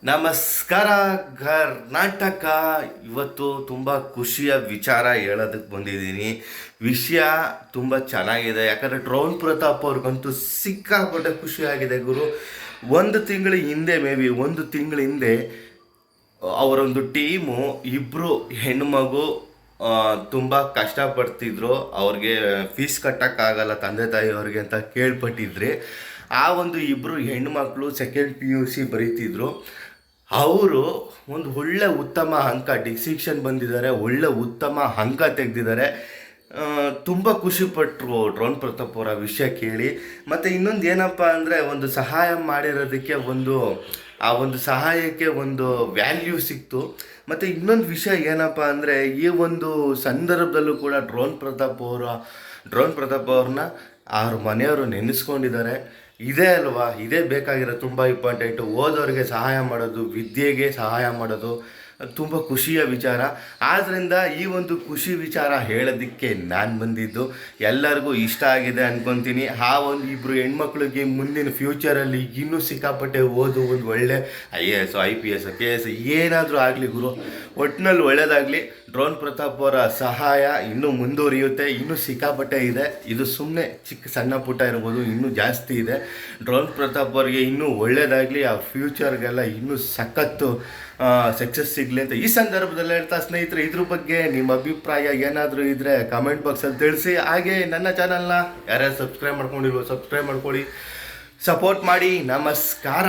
ನಮಸ್ಕಾರ ಕರ್ನಾಟಕ. ಇವತ್ತು ತುಂಬ ಖುಷಿಯ ವಿಚಾರ ಹೇಳೋದಕ್ಕೆ ಬಂದಿದ್ದೀನಿ. ವಿಷಯ ತುಂಬ ಚೆನ್ನಾಗಿದೆ, ಯಾಕಂದರೆ ಡ್ರೋನ್ ಪ್ರತಾಪ್ ಅವ್ರಿಗಂತೂ ಸಿಕ್ಕಾಪಟ್ಟೆ ಖುಷಿಯಾಗಿದೆ ಗುರು. ಒಂದು ತಿಂಗಳ ಹಿಂದೆ, ಒಂದು ತಿಂಗಳ ಹಿಂದೆ ಅವರೊಂದು ಟೀಮು ಇಬ್ಬರು ಹೆಣ್ಣುಮಗು ತುಂಬ ಕಷ್ಟಪಡ್ತಿದ್ರು. ಅವ್ರಿಗೆ ಫೀಸ್ ಕಟ್ಟೋಕ್ಕಾಗಲ್ಲ ತಂದೆ ತಾಯಿಯವ್ರಿಗೆ ಅಂತ ಕೇಳ್ಪಟ್ಟಿದ್ರೆ, ಆ ಒಂದು ಇಬ್ಬರು ಹೆಣ್ಣುಮಕ್ಕಳು ಸೆಕೆಂಡ್ PUC ಬರೀತಿದ್ರು. ಅವರು ಒಂದು ಒಳ್ಳೆ ಉತ್ತಮ ಅಂಕ ಡಿಸಿಕ್ಷನ್ ಬಂದಿದ್ದಾರೆ, ಒಳ್ಳೆ ಉತ್ತಮ ಅಂಕ ತೆಗೆದಿದ್ದಾರೆ. ತುಂಬ ಖುಷಿಪಟ್ಟರು ಡ್ರೋನ್ ಪ್ರತಾಪ್ ಅವರ ವಿಷಯ ಕೇಳಿ. ಮತ್ತು ಇನ್ನೊಂದು ಏನಪ್ಪ ಅಂದರೆ, ಒಂದು ಸಹಾಯ ಮಾಡಿರೋದಕ್ಕೆ ಆ ಒಂದು ಸಹಾಯಕ್ಕೆ ಒಂದು ವ್ಯಾಲ್ಯೂ ಸಿಕ್ತು. ಮತ್ತು ಇನ್ನೊಂದು ವಿಷಯ ಏನಪ್ಪ ಅಂದರೆ, ಈ ಒಂದು ಸಂದರ್ಭದಲ್ಲೂ ಕೂಡ ಡ್ರೋನ್ ಪ್ರತಾಪ್ ಅವ್ರನ್ನ ಅವ್ರ ಮನೆಯವರು ನೆನೆಸ್ಕೊಂಡಿದ್ದಾರೆ. ಇದೇ ಅಲ್ವಾ, ಇದೇ ಬೇಕಾಗಿರೋ ತುಂಬ ಇಂಪಾರ್ಟೆಂಟು. ಓದೋರಿಗೆ ಸಹಾಯ ಮಾಡೋದು, ವಿದ್ಯೆಗೆ ಸಹಾಯ ಮಾಡೋದು ತುಂಬ ಖುಷಿಯ ವಿಚಾರ. ಆದ್ದರಿಂದ ಈ ಒಂದು ಖುಷಿ ವಿಚಾರ ಹೇಳೋದಕ್ಕೆ ನಾನು ಬಂದಿದ್ದು. ಎಲ್ಲರಿಗೂ ಇಷ್ಟ ಆಗಿದೆ ಅಂದ್ಕೊತೀನಿ. ಆ ಒಂದು ಇಬ್ಬರು ಹೆಣ್ಮಕ್ಳಿಗೆ ಮುಂದಿನ ಫ್ಯೂಚರಲ್ಲಿ ಇನ್ನೂ ಸಿಕ್ಕಾಪಟ್ಟೆ ಓದು, ಒಂದು ಒಳ್ಳೆ IAS IPS KS ಏನಾದರೂ ಆಗಲಿ ಗುರು, ಒಟ್ಟಿನಲ್ಲಿ ಒಳ್ಳೆಯದಾಗಲಿ. ಡ್ರೋನ್ ಪ್ರತಾಪ್ ಅವರ ಸಹಾಯ ಇನ್ನೂ ಮುಂದುವರಿಯುತ್ತೆ, ಇನ್ನೂ ಸಿಕ್ಕಾಪಟ್ಟೆ ಇದೆ. ಇದು ಸುಮ್ಮನೆ ಸಣ್ಣ ಪುಟ್ಟ ಇರ್ಬೋದು, ಇನ್ನೂ ಜಾಸ್ತಿ ಇದೆ. ಡ್ರೋನ್ ಪ್ರತಾಪ್ ಅವರಿಗೆ ಇನ್ನೂ ಒಳ್ಳೆಯದಾಗಲಿ, ಆ ಫ್ಯೂಚರ್ಗೆಲ್ಲ ಇನ್ನೂ ಸಖತ್ತು ಸಕ್ಸಸ್ ಸಿಗಲಿ ಅಂತ ಈ ಸಂದರ್ಭದಲ್ಲಿ ಹೇಳ್ತಾ, ಸ್ನೇಹಿತರೆ ಇದ್ರ ಬಗ್ಗೆ ನಿಮ್ಮ ಅಭಿಪ್ರಾಯ ಏನಾದರೂ ಇದ್ದರೆ ಕಮೆಂಟ್ ಬಾಕ್ಸಲ್ಲಿ ತಿಳಿಸಿ. ಹಾಗೆ ನನ್ನ ಚಾನಲ್ನ ಯಾರ್ಯಾರು ಸಬ್ಸ್ಕ್ರೈಬ್ ಮಾಡ್ಕೊಂಡಿರೋ ಸಬ್ಸ್ಕ್ರೈಬ್ ಮಾಡ್ಕೊಳ್ಳಿ, ಸಪೋರ್ಟ್ ಮಾಡಿ. ನಮಸ್ಕಾರ.